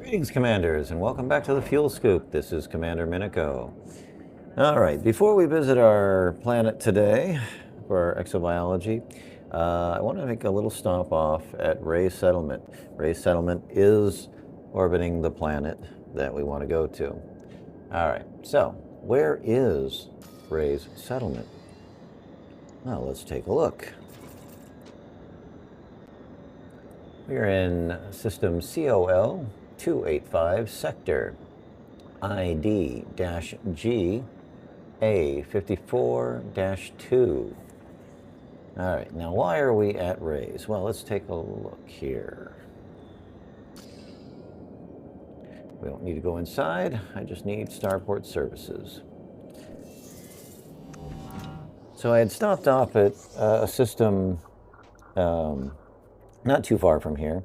Greetings, Commanders, and welcome back to the Fuel Scoop. This is Commander Minico. All right, before we visit our planet today for exobiology, I want to make a little stop off at Ray's Settlement. Ray's Settlement is orbiting the planet that we want to go to. All right, so where is Ray's Settlement? Well, let's take a look. We're in system COL 285, Sector ID-G A54-2. All right, now why are we at Ray's? Well, let's take a look here. We don't need to go inside. I just need starport services. So I had stopped off at a system not too far from here,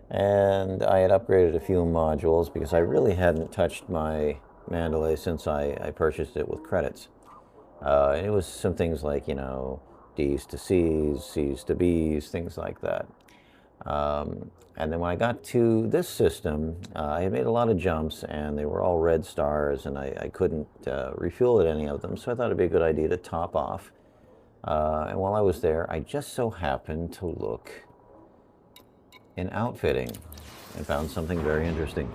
and I had upgraded a few modules because I really hadn't touched my Mandalay since I purchased it with credits. And it was some things like, you know, D's to C's, C's to B's, things like that. And then when I got to this system, I had made a lot of jumps and they were all red stars, and I couldn't refuel at any of them, so I thought it'd be a good idea to top off. And while I was there, I just so happened to look in outfitting and found something very interesting.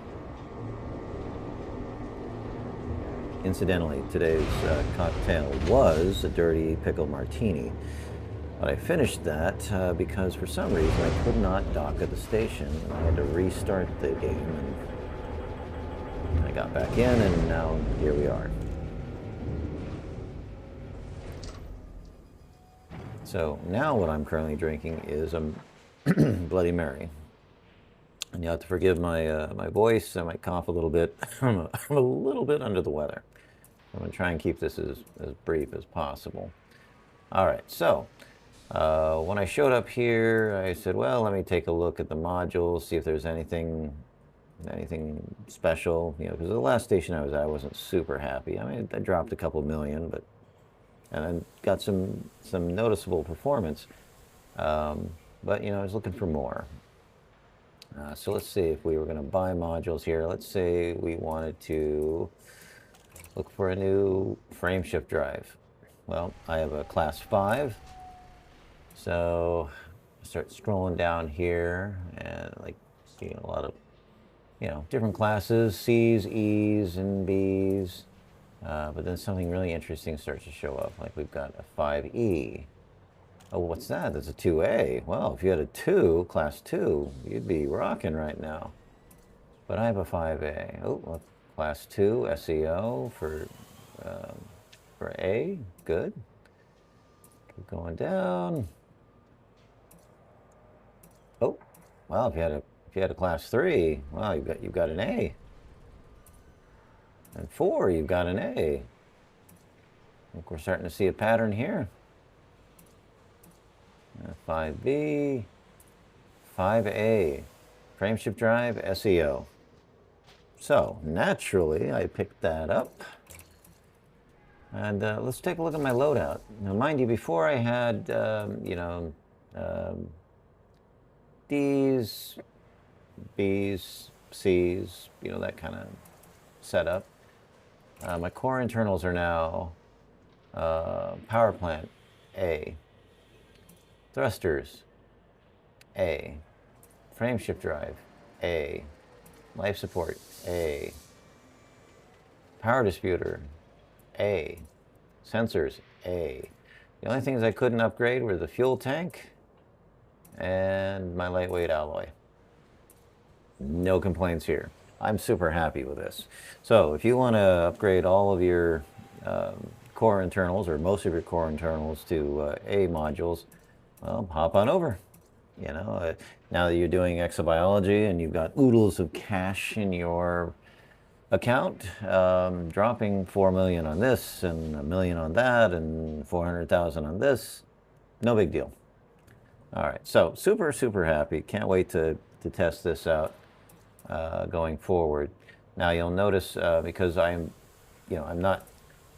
Incidentally, today's cocktail was a dirty pickle martini, but I finished that because for some reason I could not dock at the station. I had to restart the game, and I got back in, and now here we are. So now what I'm currently drinking is a Bloody Mary. And you have to forgive my my voice. I might cough a little bit. I'm a little bit under the weather. I'm going to try and keep this as brief as possible. All right, so when I showed up here, I said, well, let me take a look at the modules, see if there's anything special. You know, because the last station I was at, I wasn't super happy. I mean, I dropped a couple million, and I got some noticeable performance. But, you know, I was looking for more. So let's see if we were going to buy modules here. Let's say we wanted to look for a new frame shift drive. Well, I have a class 5. So I start scrolling down here and like seeing a lot of, you know, different classes, C's, E's, and B's. But then something really interesting starts to show up. Like we've got a 5E. Oh, what's that? That's a 2A. Well, if you had a 2, class 2, you'd be rocking right now. But I have a 5A. Oh, well, class 2 SEO for A. Good. Keep going down. Oh, well, if you had a class 3, well, you've got an A. And 4, you've got an A. I think we're starting to see a pattern here. 5B, 5A, frame shift drive, SEO. So naturally, I picked that up. And let's take a look at my loadout. Now, mind you, before I had, you know, D's, B's, C's, you know, that kind of setup. My core internals are now power plant, A. Thrusters, A. Frame shift drive, A. Life support, A. Power disputer, A. Sensors, A. The only things I couldn't upgrade were the fuel tank and my lightweight alloy. No complaints here. I'm super happy with this. So if you want to upgrade all of your core internals, or most of your core internals, to A modules, well, hop on over. You know, now that you're doing exobiology and you've got oodles of cash in your account, dropping 4 million on this and 1 million on that and 400,000 on this, no big deal. All right, so super happy. Can't wait to test this out going forward. Now you'll notice because I'm not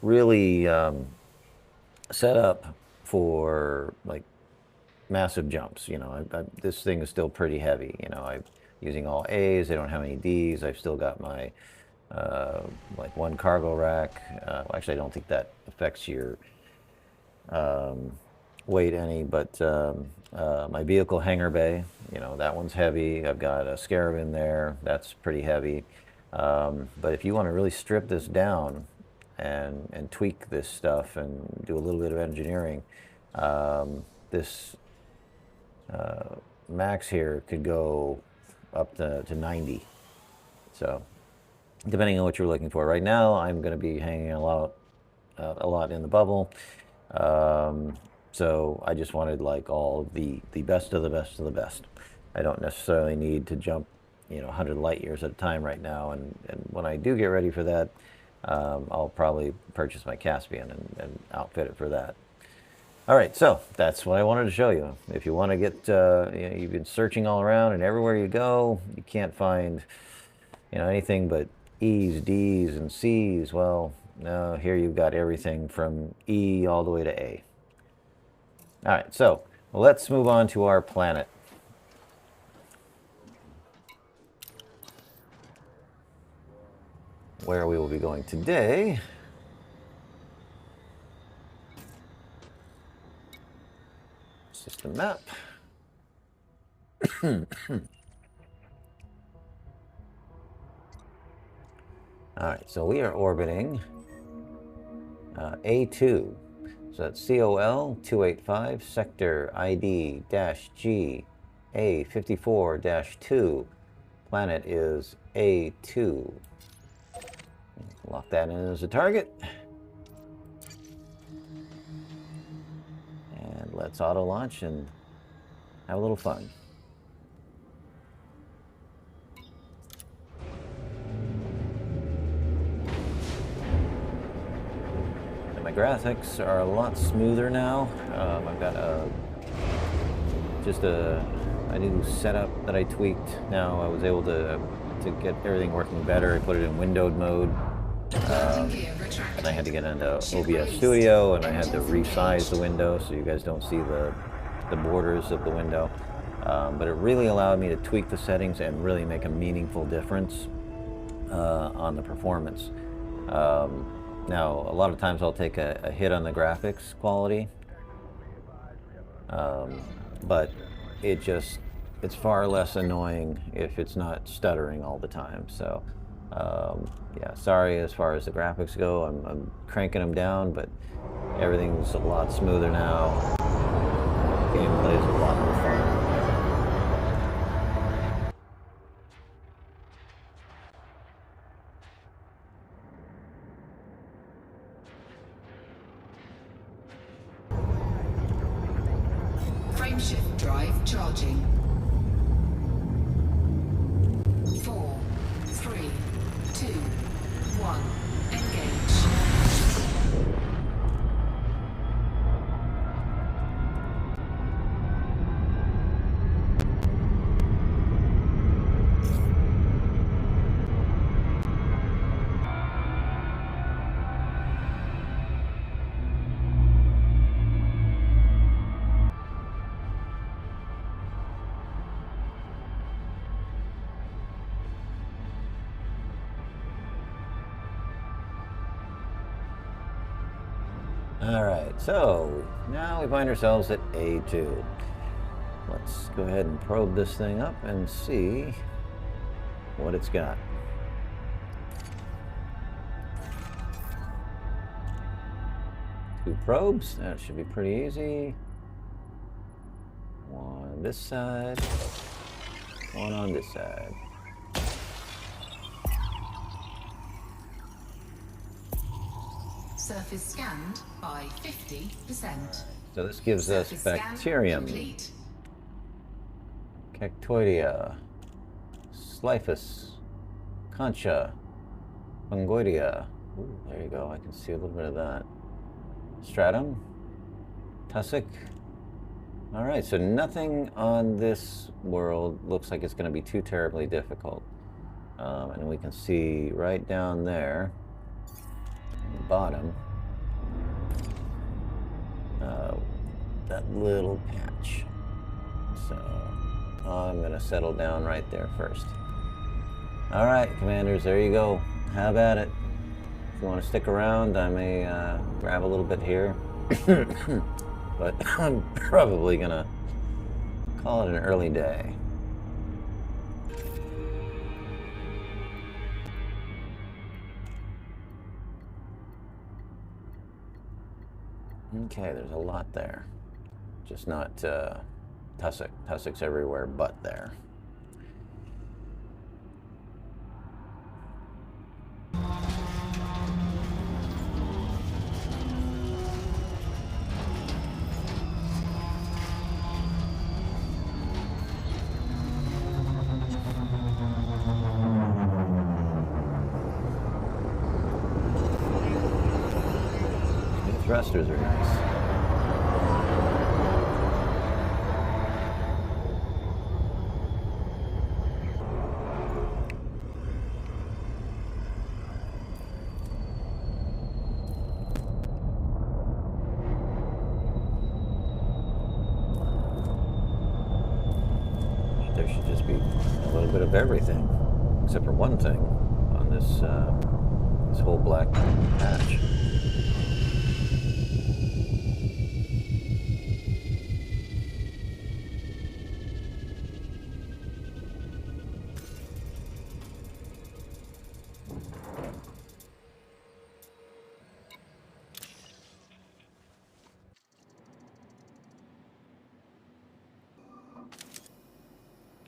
really set up for like massive jumps. You know, this thing is still pretty heavy. You know, using all A's. They don't have any D's. I've still got my like one cargo rack. Actually, I don't think that affects your weight any, but my vehicle hangar bay, you know, that one's heavy. I've got a Scarab in there. That's pretty heavy. But if you want to really strip this down and tweak this stuff and do a little bit of engineering, this max here could go up to 90. So depending on what you're looking for. Right now, I'm going to be hanging a lot in the bubble. So I just wanted like all the best of the best of the best. I don't necessarily need to jump, you know, 100 light years at a time right now. And when I do get ready for that, I'll probably purchase my Caspian and outfit it for that. All right, so that's what I wanted to show you. If you want to get, you know, you've been searching all around, and everywhere you go, you can't find, you know, anything but E's, D's, and C's. Well, no, here you've got everything from E all the way to A. All right, so let's move on to our planet. Where we will be going today. System map. All right, so we are orbiting A2. So that's COL 285, Sector ID-G A54-2. Planet is A2. Lock that in as a target. And let's auto launch and have a little fun. My graphics are a lot smoother now. I've got just a new setup that I tweaked. Now I was able to get everything working better. I put it in windowed mode, and I had to get into OBS Studio, and I had to resize the window so you guys don't see the borders of the window. But it really allowed me to tweak the settings and really make a meaningful difference on the performance. Now, a lot of times I'll take a hit on the graphics quality, but it's far less annoying if it's not stuttering all the time. So, yeah, sorry as far as the graphics go. I'm cranking them down, but everything's a lot smoother now. Gameplay is a lot more fun. Frameshift drive charging. 4, 3, 2, 1. Engage. All right, so now we find ourselves at A2. Let's go ahead and probe this thing up and see what it's got. Two probes, that should be pretty easy. One on this side, one on this side. Surface scanned by 50%. So this gives us bacterium, Cactoidea, Sliphus, Concha, Fungoidea. Ooh, there you go, I can see a little bit of that. Stratum, Tussock. All right, so nothing on this world looks like it's going to be too terribly difficult. And we can see right down there, on the bottom, that little patch. So I'm going to settle down right there first. All right, Commanders, there you go. Have at it. If you want to stick around, I may grab a little bit here. But I'm probably going to call it an early day. Okay, there's a lot there. Just not tussock. Tussock's everywhere but there. Thrusters are nice. There should just be a little bit of everything, except for one thing on this this whole black patch.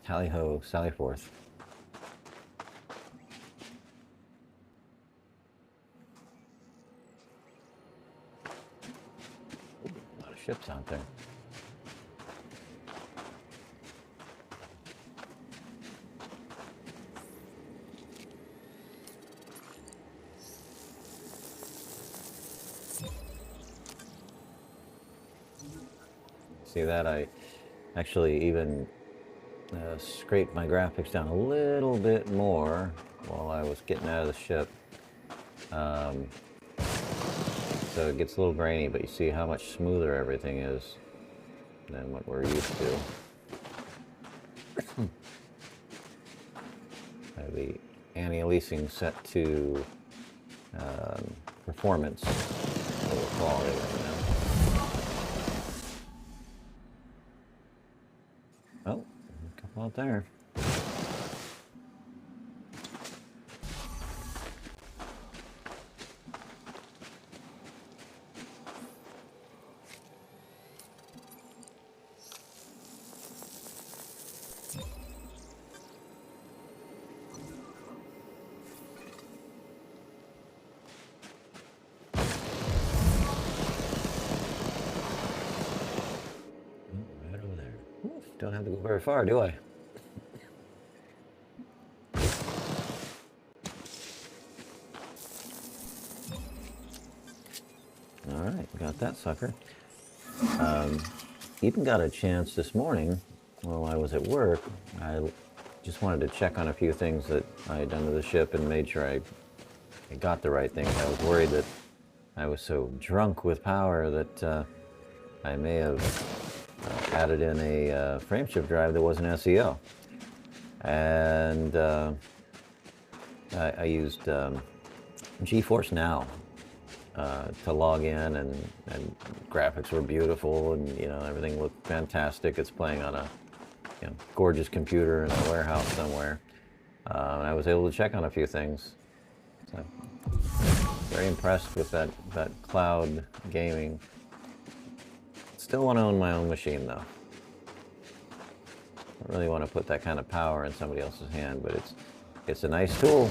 Tally ho, sally forth. A lot of ships out there. See that? I actually even scraped my graphics down a little bit more while I was getting out of the ship. So it gets a little grainy, but you see how much smoother everything is than what we're used to. I have the anti-aliasing set to performance over quality right now. Oh, a couple out there. Don't have to go very far, do I? All right, got that sucker. Even got a chance this morning while I was at work. I just wanted to check on a few things that I had done to the ship and made sure I got the right things. I was worried that I was so drunk with power that I may have added in a frameshift drive that wasn't SEO. And I used GeForce Now to log in, and graphics were beautiful, and everything looked fantastic. It's playing on a gorgeous computer in a warehouse somewhere. And I was able to check on a few things. So, very impressed with that cloud gaming. Still want to own my own machine though. I really want to put that kind of power in somebody else's hand, but it's a nice tool.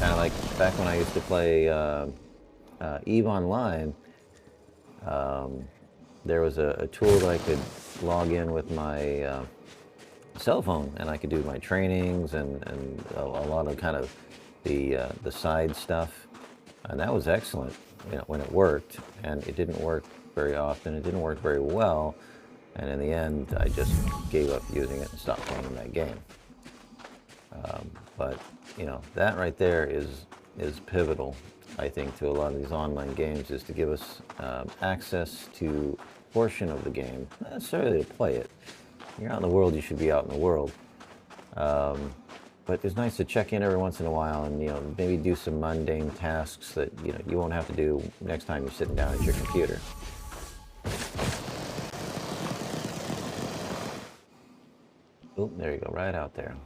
Kind of like back when I used to play EVE Online. There was a tool that I could log in with my cell phone, and I could do my trainings and a lot of kind of the side stuff, and that was excellent. When it worked, and it didn't work very often. It didn't work very well, and in the end, I just gave up using it and stopped playing that game. But that right there is pivotal, I think, to a lot of these online games, is to give us access to a portion of the game, not necessarily to play it, you're out in the world, you should be out in the world. But it's nice to check in every once in a while and, you know, maybe do some mundane tasks that, you know, you won't have to do next time you're sitting down at your computer. Oh, there you go, right out there.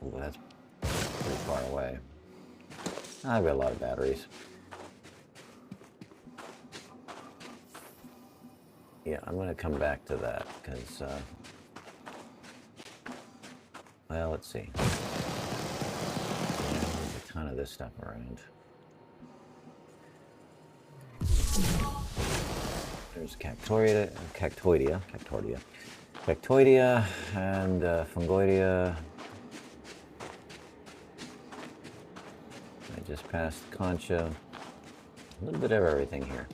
Oh, that's pretty far away. I've got a lot of batteries. Yeah, I'm going to come back to that because, well, let's see. Yeah, there's a ton of this stuff around. There's cactoidea, and fungoidea. I just passed concha. A little bit of everything here.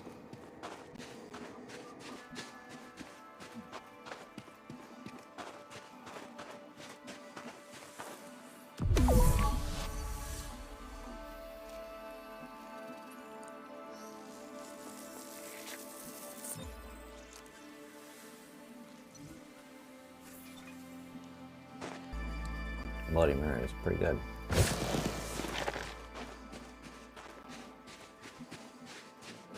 Bloody Mary is pretty good.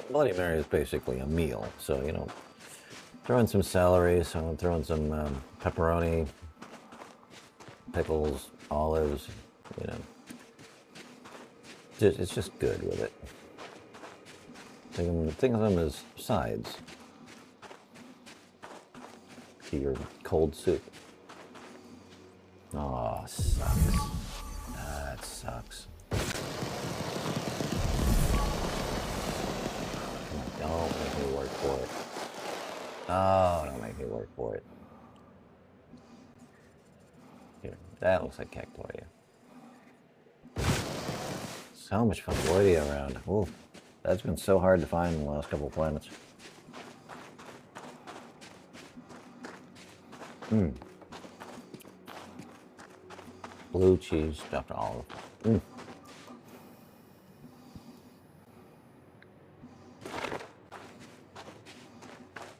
Bloody Mary is basically a meal, so, you know, throw in some celery, so I'm throwing some pepperoni, pickles, olives, you know. It's just good with it. Think of them as sides to your cold soup. Oh, sucks. That sucks. Don't make me work for it. Oh, don't make me work for it. Here, that looks like cactoidea. So much fungoidea around. Ooh, that's been so hard to find in the last couple of planets. Blue cheese stuffed olive.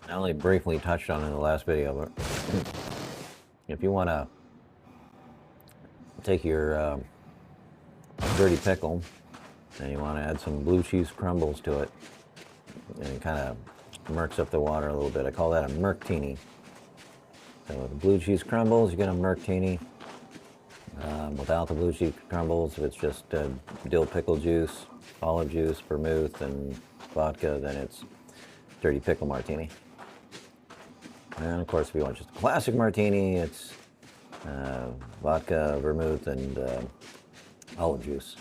I only briefly touched on it in the last video, but if you want to take your dirty pickle and you want to add some blue cheese crumbles to it, and it kind of murks up the water a little bit. I call that a merktini. So with the blue cheese crumbles, you get a merktini. Without the blue cheese crumbles, if it's just dill pickle juice, olive juice, vermouth, and vodka, then it's dirty pickle martini. And of course, if you want just a classic martini, it's vodka, vermouth, and olive juice.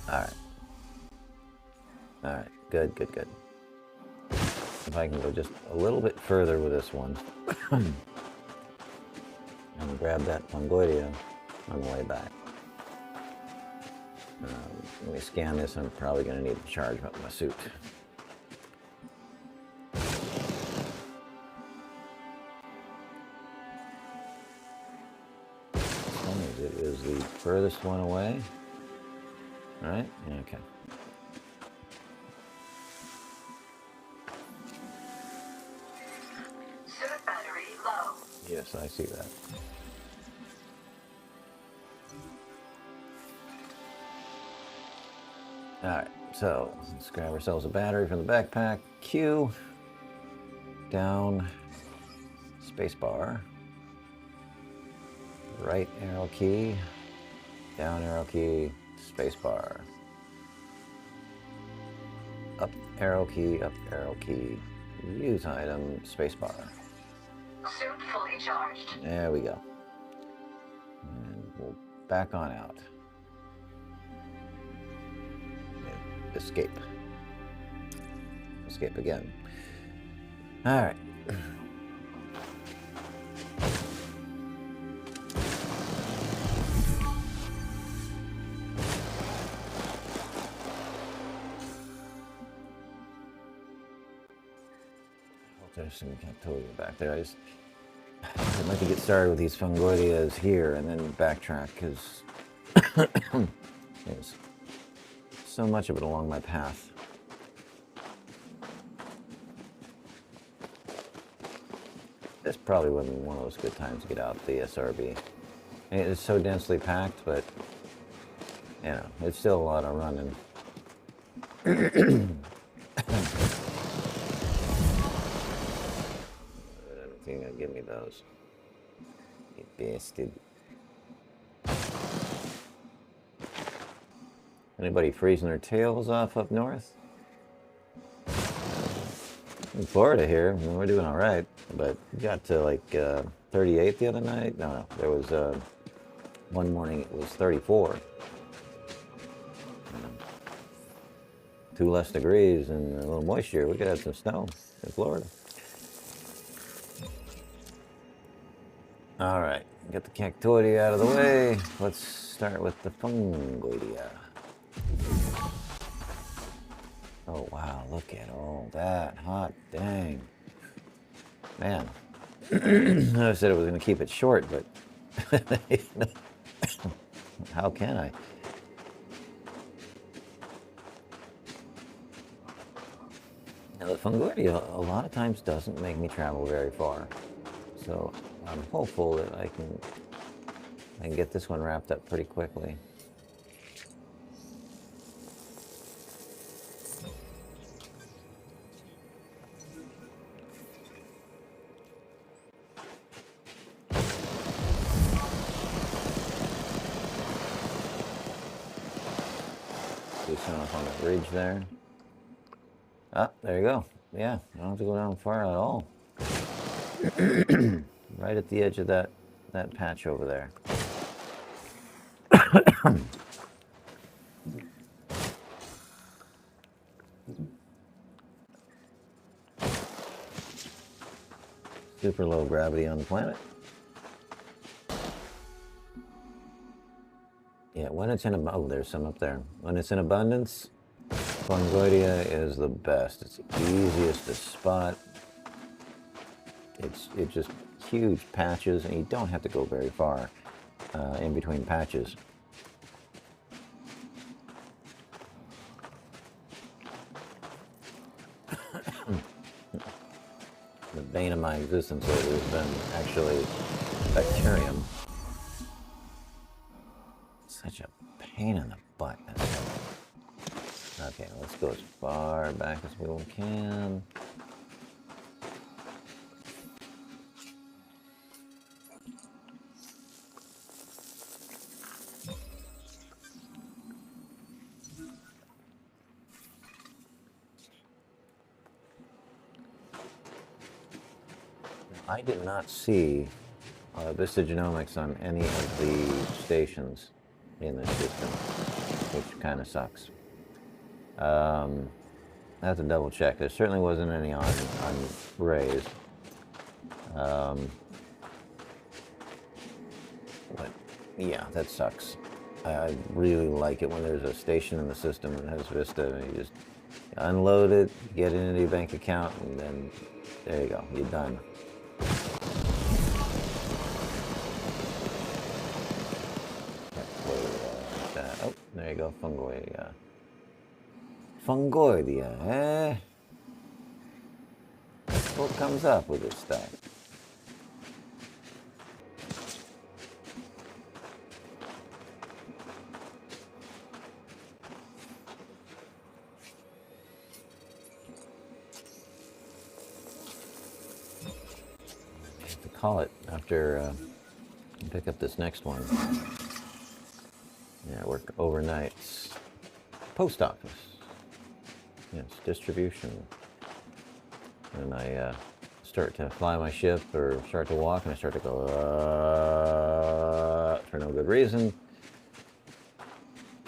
All right, good. If I can go just a little bit further with this one and grab that fungoidea on the way back. Let me scan this. I'm probably going to need to charge up my suit. As long as it is the furthest one away. All right? Okay. Yes, I see that. All right, so let's grab ourselves a battery from the backpack. Q, down, spacebar, right arrow key, down arrow key, spacebar, up arrow key, use item, spacebar. Suit fully charged. There we go. And we'll back on out. Escape. Escape again. All right. There's some cactoidea back there. I'd like to get started with these fungoideas here and then backtrack because there's so much of it along my path. This probably wasn't one of those good times to get out the SRB. And it's so densely packed, but you know, it's still a lot of running. I don't think you're gonna give me those. You bastard. Anybody freezing their tails off up north? In Florida here, I mean, we're doing all right, but we got to like 38 the other night. No, there was one morning it was 34. 2 less degrees and a little moisture. We could have some snow in Florida. All right, get the cactoidia out of the way. Let's start with the fungoidia. Oh wow, look at all that. Hot dang. Man. I said I was going to keep it short, but how can I? Now, the fungoidia a lot of times doesn't make me travel very far. So I'm hopeful that I can get this one wrapped up pretty quickly. Loosen off on that ridge there. Ah, there you go. Yeah, I don't have to go down far at all. Right at the edge of that patch over there. Super low gravity on the planet. Yeah, when it's in oh, there's some up there. When it's in abundance, fungoidia is the best. It's the easiest to spot. It's just huge patches, and you don't have to go very far in between patches. The bane of my existence lately has been actually bacterium. Such a pain in the butt. Okay, let's go as far back as we can. I did not see Vista Genomics on any of the stations in this system, which kind of sucks. I have to double check. There certainly wasn't any on Ray's. But yeah, that sucks. I really like it when there's a station in the system that has Vista, and you just unload it, get it into your bank account, and then there you go, you're done. Oh, there you go, fungoidia. Fungoidia, eh? What comes up with this stuff? I have to call it after pick up this next one. Yeah, I work overnights. Post office. Yes, distribution. And I start to fly my ship or start to walk, and I start to go for no good reason.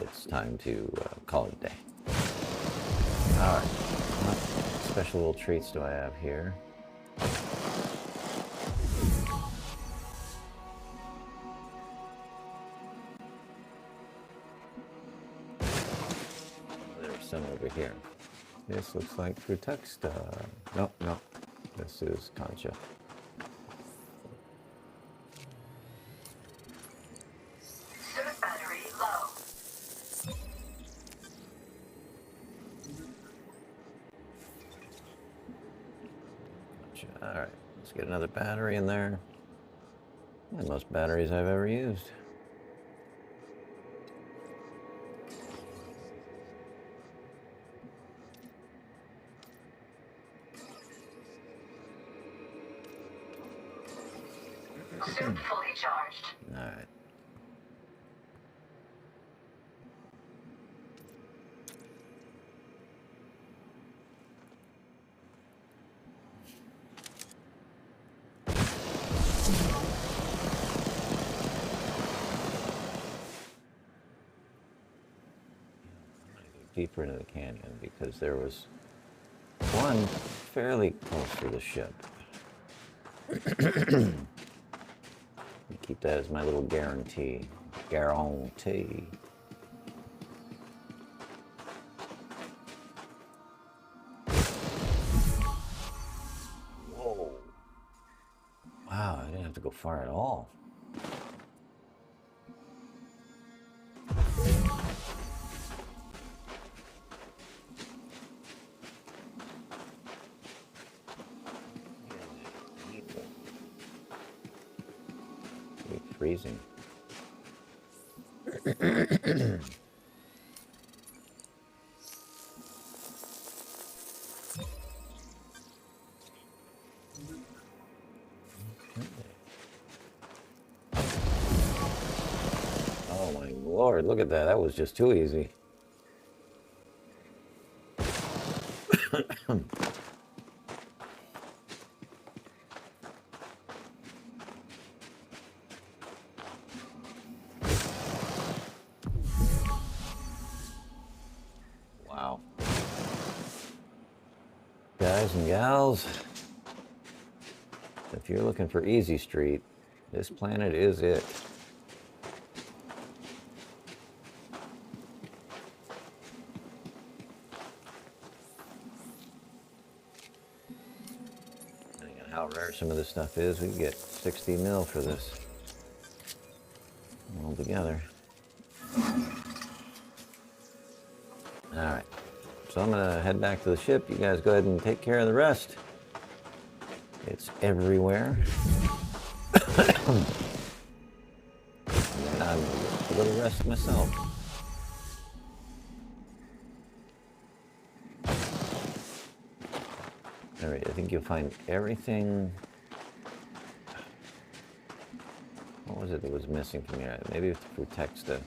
It's time to call it a day. All right. What special little treats do I have here? Some over here. This looks like Frutuxta. Nope, nope. This is Concha. Suit battery low. Concha. All right, let's get another battery in there. The most batteries I've ever used. Suit fully charged. All right. Deeper into the canyon because there was one fairly close to the ship. Keep that as my little guarantee. Guarantee. Whoa. Wow, I didn't have to go far at all. Freezing. Oh my Lord, look at that. That was just too easy. Wow. Guys and gals, if you're looking for Easy Street, this planet is it. Depending on how rare some of this stuff is, we can get 60 mil for this all together. All right, so I'm gonna head back to the ship. You guys go ahead and take care of the rest. It's everywhere. And I'm a little rest myself. All right, I think you'll find everything. What was it that was missing from here? Maybe through text that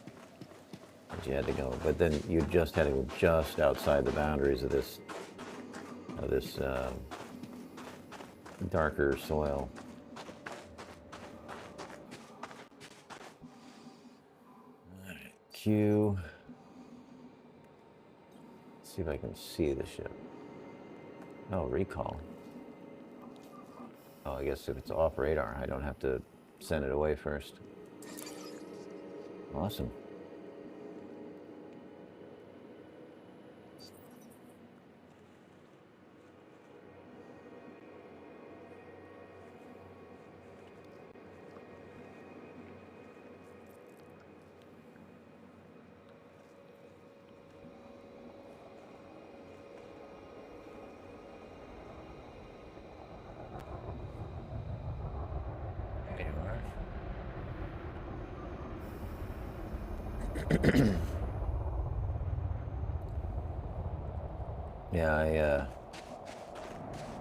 you had to go, but then you just had to go just outside the boundaries of this darker soil. All right, Q. Let's see if I can see the ship. Oh, recall. Oh, I guess if it's off radar, I don't have to send it away first. Awesome. Yeah,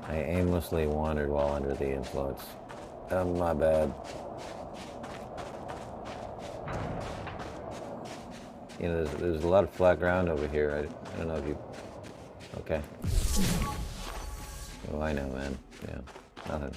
I aimlessly wandered while under the influence. My bad. You know, there's a lot of flat ground over here. I don't know if you... Okay. Oh, I know, man. Yeah, nothing.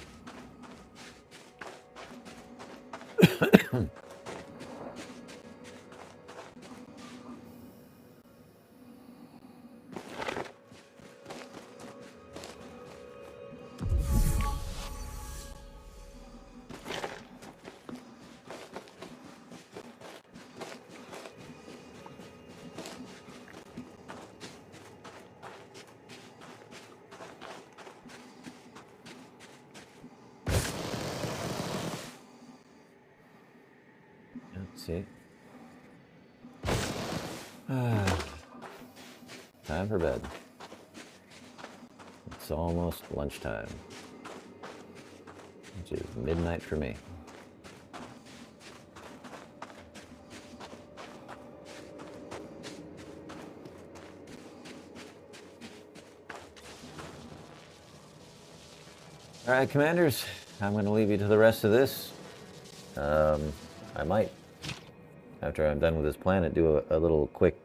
See? Time for bed. It's almost lunchtime. which is midnight for me. All right, Commanders, I'm going to leave you to the rest of this. I might, after I'm done with this planet, do a little quick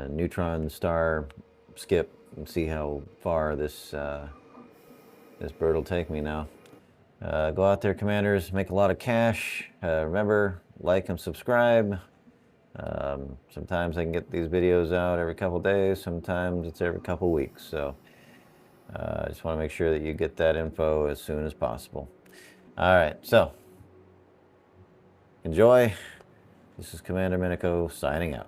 neutron star skip and see how far this bird will take me now. Go out there, Commanders, make a lot of cash. Remember, like and subscribe. Sometimes I can get these videos out every couple days, sometimes it's every couple weeks. So I just want to make sure that you get that info as soon as possible. All right, so enjoy. This is Commander Minico signing out.